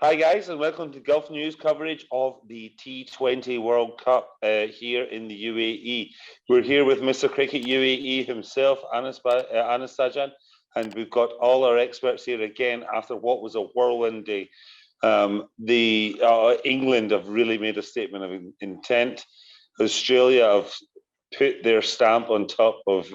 Hi guys, and welcome to Gulf News coverage of the T20 World Cup here in the UAE. We're here with Mr. Cricket UAE himself, Anas Sajan, and we've got all our experts here again after what was a whirlwind day. England have really made a statement of intent. Australia have put their stamp on top of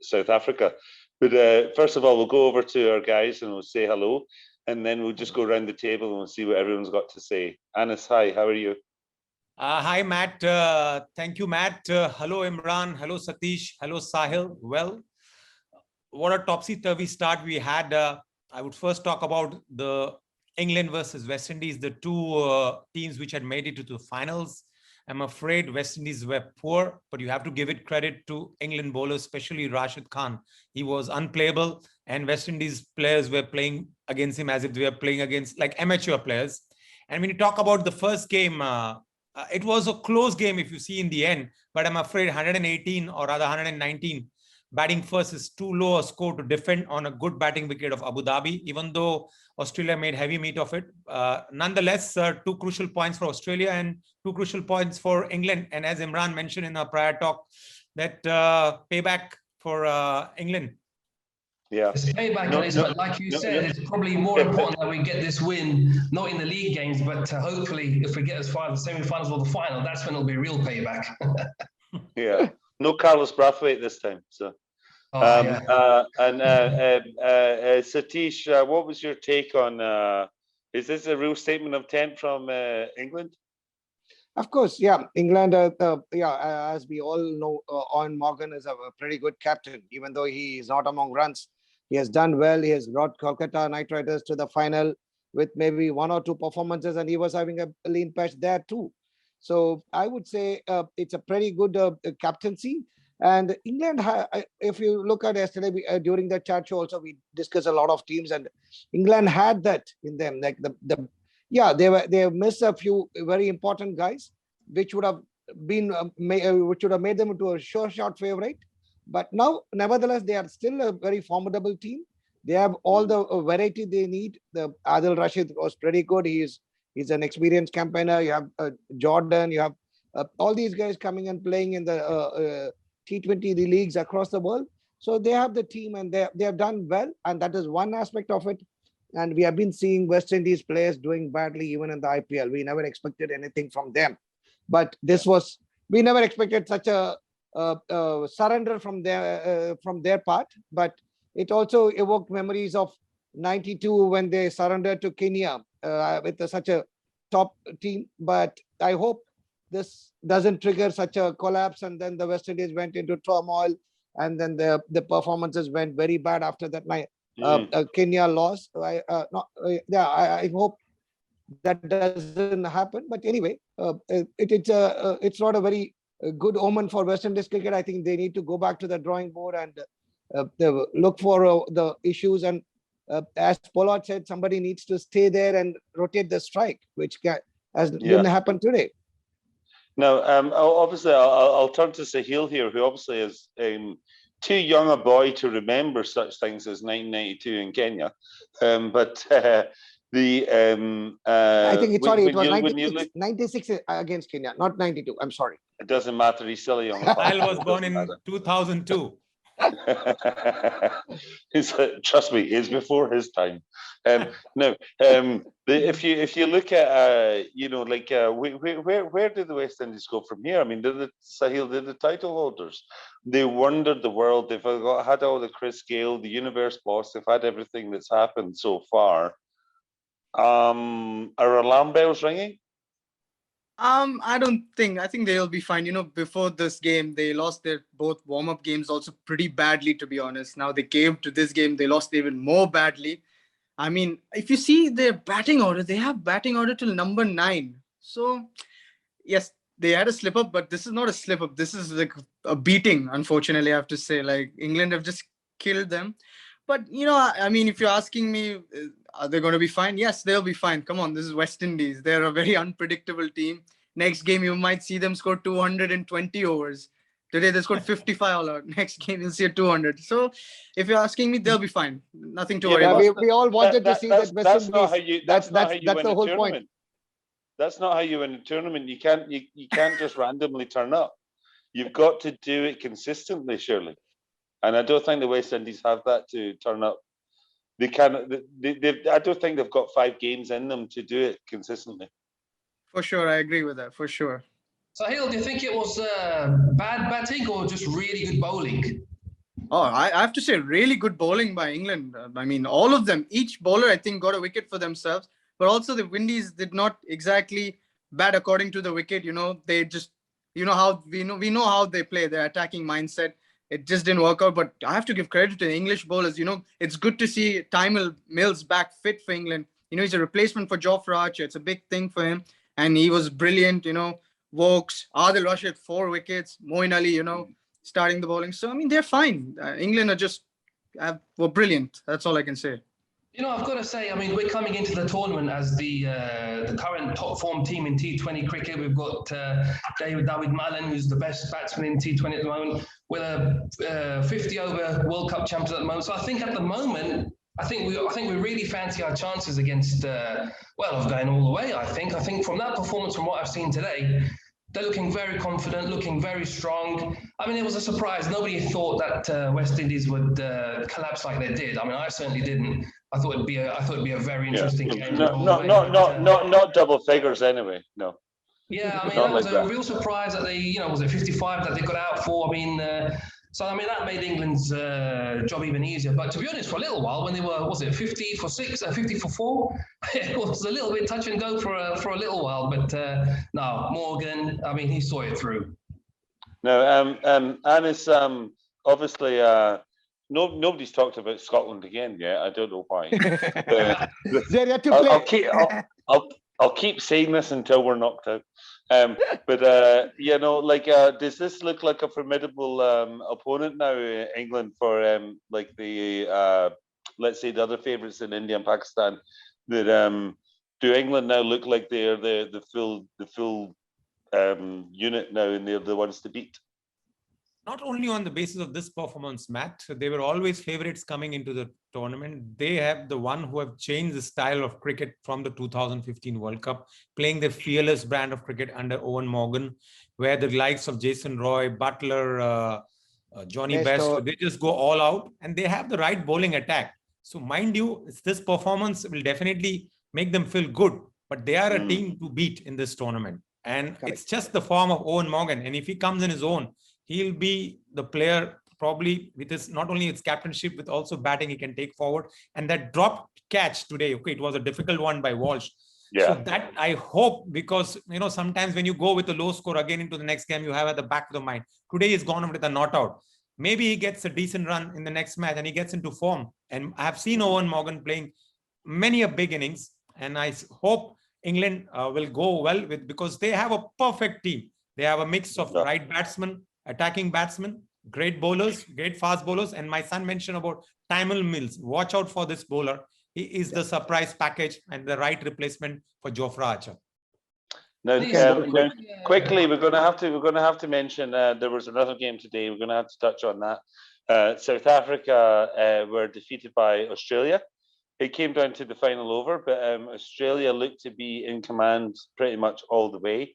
South Africa. But first of all, we'll go over to our guys and we'll say hello. And then we'll just go around the table and we'll see what everyone's got to say. Anas, hi, how are you? Hi, Matt. Thank you, Matt. Hello, Imran. Hello, Satish. Hello, Sahil. Well, what a topsy-turvy start we had. I would first talk about the England versus West Indies, the two teams which had made it to the finals. I'm afraid West Indies were poor, but you have to give it credit to England bowlers, especially Rashid Khan. He was unplayable, and West Indies players were playing against him as if they were playing against like amateur players. And when you talk about the first game, it was a close game if you see in the end, but I'm afraid 118 or rather 119 batting first is too low a score to defend on a good batting wicket of Abu Dhabi, even though Australia made heavy meat of it. Nonetheless, two crucial points for Australia and two crucial points for England. And as Imran mentioned in our prior talk, that payback for England. Yeah, it's payback, but like you said, it's probably more important that we get this win, not in the league games, but hopefully if we get as far as the semi-finals or the final, that's when it'll be real payback. Yeah, no Carlos Brathwaite this time. So, Satish, what was your take on? Is this a real statement of intent from England? Of course, yeah. England, as we all know, Owen Morgan is a pretty good captain, even though he is not among runs. He has done well. He has brought Kolkata Knight Riders to the final with maybe one or two performances, and he was having a lean patch there too. So I would say it's a pretty good captaincy. And England, if you look at yesterday during the chat show, also we discussed a lot of teams, and England had that in them. Like they missed a few very important guys, which would have been which would have made them into a sure shot favorite. But now, nevertheless, they are still a very formidable team. They have all the variety they need. The Adil Rashid was pretty good. He's an experienced campaigner. You have Jordan. You have all these guys coming and playing in the T20 leagues across the world. So they have the team, and they have done well. And that is one aspect of it. And we have been seeing West Indies players doing badly even in the IPL. We never expected anything from them. But we never expected such a surrender from their part. But it also evoked memories of '92 when they surrendered to Kenya with such a top team. But I hope this doesn't trigger such a collapse, and then the West Indies went into turmoil, and then the performances went very bad after that night. Kenya lost. I hope that doesn't happen. But anyway, it's not a very good omen for West Indies cricket. I think they need to go back to the drawing board and look for the issues. And as Pollard said, somebody needs to stay there and rotate the strike, which didn't happen today. Now, obviously, I'll turn to Sahil here, who obviously is too young a boy to remember such things as 1992 in Kenya. I think it was 96 against Kenya, not 92. I'm sorry. It doesn't matter. He's still a young. Kyle was born in 2002. Trust me, it's before his time. If you look at where did the West Indies go from here? I mean, did the title holders? They wandered the world. They've had all the Chris Gale, the universe boss. They've had everything that's happened so far. Are alarm bells ringing? I think they'll be fine. Before this game, they lost their both warm-up games also pretty badly, to be honest. Now they came to this game, they lost even more badly. I mean, if you see their batting order, they have batting order till number 9. So, yes, they had a slip-up, but this is not a slip-up. This is like a beating, unfortunately, I have to say. Like, England have just killed them. But, I mean, if you're asking me, are they going to be fine? Yes, they'll be fine. Come on, this is West Indies. They're a very unpredictable team. Next game, you might see them score 220 overs. Today they scored 55 all out. Next game you'll see a 200. So if you're asking me, they'll be fine. Nothing to worry about. We all wanted to see that West Indies. Not how you. That's not how you that's win the a whole tournament. point. That's not how you win a tournament. You can't just randomly turn up. You've got to do it consistently, surely. And I don't think the West Indies have that to turn up. They can. I don't think they've got 5 games in them to do it consistently. For sure, I agree with that. For sure. Sahil, do you think it was bad batting or just really good bowling? Oh, I have to say, really good bowling by England. I mean, all of them. Each bowler, I think, got a wicket for themselves. But also, the Windies did not exactly bat according to the wicket. You know, they just, how we know how they play. Their attacking mindset. It just didn't work out. But I have to give credit to the English bowlers. It's good to see Tymel Mills back fit for England. He's a replacement for Jofra Archer. It's a big thing for him, and he was brilliant. Wokes, Adil Rashid, 4 wickets, Moeen Ali, starting the bowling. So, I mean, they're fine. England were brilliant. That's all I can say. I've got to say, I mean, we're coming into the tournament as the current top form team in T20 cricket. We've got David Mallon, who's the best batsman in T20 at the moment. We're a 50-over World Cup champions at the moment. So I think at the moment, I think we really fancy our chances against, of going all the way, I think. I think from that performance, from what I've seen today, they're looking very confident, looking very strong. I mean, it was a surprise. Nobody thought that West Indies would collapse like they did. I mean, I certainly didn't. I thought it'd be a very interesting game. Not double figures anyway. No. Yeah, I mean, that was a real surprise that they, was it 55 that they got out for? I mean, that made England's job even easier. But to be honest, for a little while, when they were, 50 for 6, 50 for 4, it was a little bit touch and go for a little while. But no, Morgan, I mean, he saw it through. No, Anis, obviously, nobody's talked about Scotland again yet. I don't know why. They're yet to play. I'll keep saying this until we're knocked out. Does this look like a formidable opponent now, England, for let's say the other favourites in India and Pakistan? That do England now look like they're the full unit now, and they're the ones to beat? Not only on the basis of this performance, Matt, they were always favorites coming into the tournament. They have the one who have changed the style of cricket from the 2015 World Cup, playing their fearless brand of cricket under Owen Morgan, where the likes of Jason Roy, Butler, Johnny Best, they just go all out, and they have the right bowling attack. So mind you, this performance will definitely make them feel good, but they are a team to beat in this tournament. And it's just the form of Owen Morgan. And if he comes in his own, he'll be the player probably with his, not only its captainship, with also batting he can take forward. And that dropped catch today, it was a difficult one by Walsh. Yeah. So that I hope, because, sometimes when you go with a low score again into the next game, you have at the back of the mind. Today he's gone with a not out. Maybe he gets a decent run in the next match and he gets into form. And I have seen Owen Morgan playing many a big innings. And I hope England will go well because they have a perfect team. They have a mix of right batsmen, attacking batsmen, great bowlers, great fast bowlers. And my son mentioned about Tymel Mills. Watch out for this bowler. He is the surprise package and the right replacement for Jofra Archer. Now, quickly, we're going to have to mention there was another game today. We're going to have to touch on that. South Africa were defeated by Australia. It came down to the final over, but Australia looked to be in command pretty much all the way.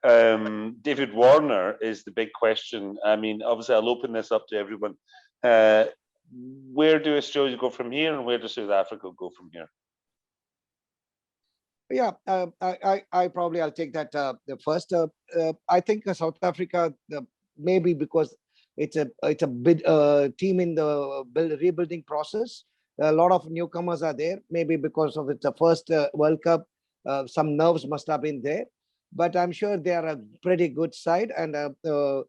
David Warner is the big question. I mean, obviously, I'll open this up to everyone. Where do Australia go from here, and where does South Africa go from here? Yeah, I'll take that the first. I think South Africa, maybe because it's a big team in the rebuilding process. A lot of newcomers are there. Maybe because of it's the first World Cup, some nerves must have been there. But I'm sure they are a pretty good side. And the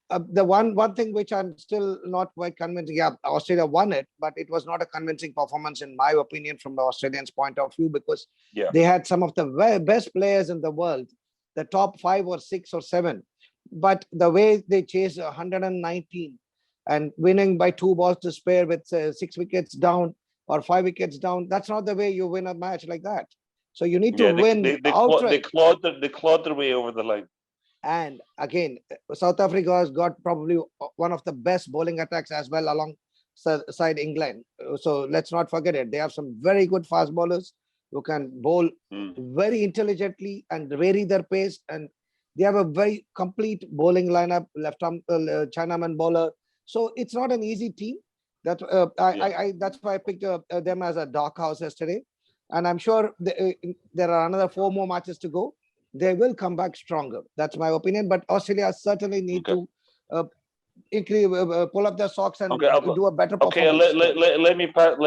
one thing which I'm still not quite convinced. Yeah, Australia won it, but it was not a convincing performance in my opinion from the Australians' point of view, because they had some of the best players in the world, the top 5 or 6 or 7. But the way they chased 119 and winning by 2 balls to spare with 6 wickets down or 5 wickets down, that's not the way you win a match like that. So you need to win outright. They clawed their way over the line. And again, South Africa has got probably one of the best bowling attacks as well alongside England. So let's not forget it. They have some very good fast bowlers who can bowl very intelligently and vary their pace. And they have a very complete bowling lineup, left-arm Chinaman bowler. So it's not an easy team. That's why I picked them as a dark horse yesterday. And I'm sure there are another 4 more matches to go. They will come back stronger. That's my opinion. But Australia certainly need to pull up their socks and do a better performance. Okay, let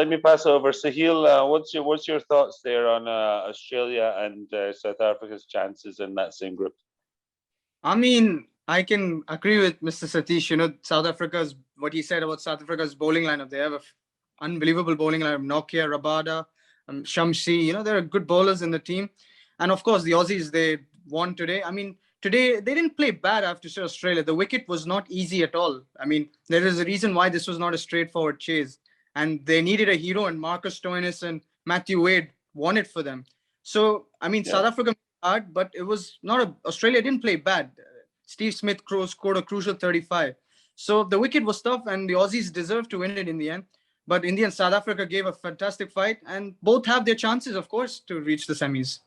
me pass over. Sahil, what's your thoughts there on Australia and South Africa's chances in that same group? I mean, I can agree with Mr. Satish. You know, what he said about South Africa's bowling lineup. They have an unbelievable bowling lineup. Nokia, Rabada, Shamsi. You know, there are good bowlers in the team. And of course, the Aussies, they won today. I mean, today they didn't play bad after Australia. The wicket was not easy at all. I mean, there is a reason why this was not a straightforward chase. And they needed a hero, and Marcus Stoinis and Matthew Wade won it for them. So, I mean, South Africa hard, but it was not Australia didn't play bad. Steve Smith scored a crucial 35. So the wicket was tough, and the Aussies deserved to win it in the end. But in the end, South Africa gave a fantastic fight, and both have their chances, of course, to reach the semis.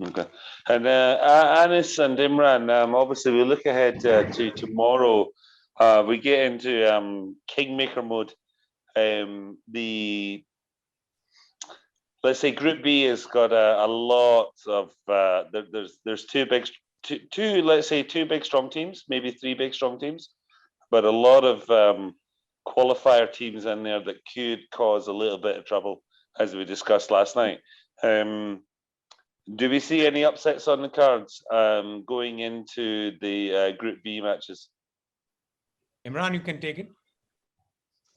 Okay. And Anis and Imran, obviously we look ahead to tomorrow. We get into Kingmaker mode. Let's say Group B has got a lot of there's two big strong teams, maybe 3 big strong teams, but a lot of qualifier teams in there that could cause a little bit of trouble, as we discussed last night. Do we see any upsets on the cards going into the Group B matches? Imran, you can take it.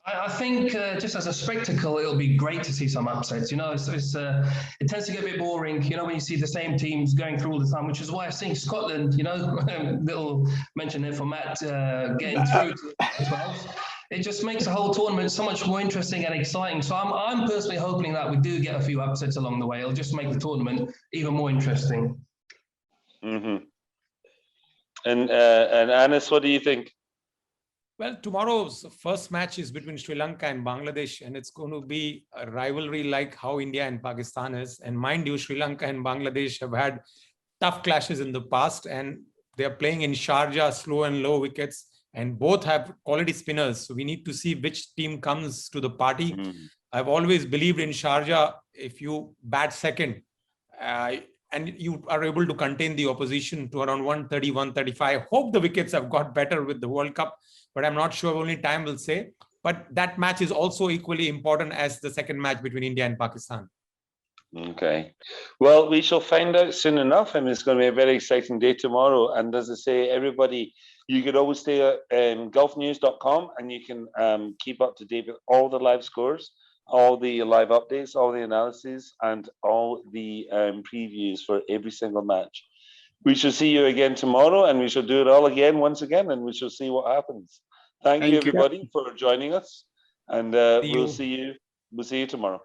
I think just as a spectacle, it'll be great to see some upsets. You know, it tends to get a bit boring, you know, when you see the same teams going through all the time, which is why I think Scotland, you know, little mention there for Matt getting through to the 12. It just makes the whole tournament so much more interesting and exciting. So I'm personally hoping that we do get a few upsets along the way. It'll just make the tournament even more interesting. Mm-hmm. And Anis, what do you think? Well, tomorrow's first match is between Sri Lanka and Bangladesh, and it's going to be a rivalry like how India and Pakistan is. And mind you, Sri Lanka and Bangladesh have had tough clashes in the past, and they're playing in Sharjah, slow and low wickets, and both have quality spinners. So we need to see which team comes to the party. I've always believed in Sharjah, if you bat second, and you are able to contain the opposition to around 130, 135. I hope the wickets have got better with the World Cup, but I'm not sure, only time will say. But that match is also equally important as the second match between India and Pakistan. Okay. Well, we shall find out soon enough, and it's going to be a very exciting day tomorrow. And as I say, everybody, you could always stay at golfnews.com, and you can keep up to date with all the live scores, all the live updates, all the analyses, and all the previews for every single match. We shall see you again tomorrow, and we shall do it all again once again, and we shall see what happens. Thank you, everybody, for joining us, and we'll see you tomorrow.